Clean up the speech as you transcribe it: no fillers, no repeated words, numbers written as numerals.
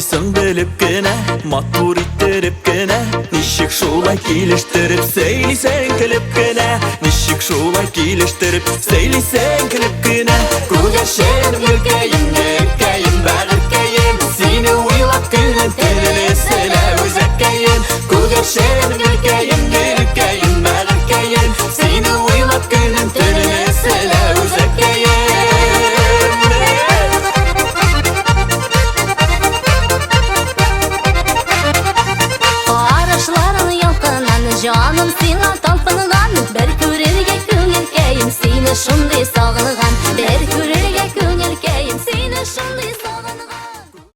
koysun bilip gene, matbur ittirip gene. Nişik şulay kiliştirip seylisen kilip gene. Nişik şulay kiliştirip seylisen kilip gene. Kugaşenim ülkeyim, ülkeyim, ben ülkeyim. Seni uylap günün tenini sele özekeyim. Kugaşenim ülkeyim, ülkeyim, ben ülkeyim. Seni uylap günün tenini sele özekeyim. Canım sana talpınılan, bir körerge köngülkeyim, seni şunday sağınıgan. Bir körerge köngülkeyim, seni şunday sağınıgan.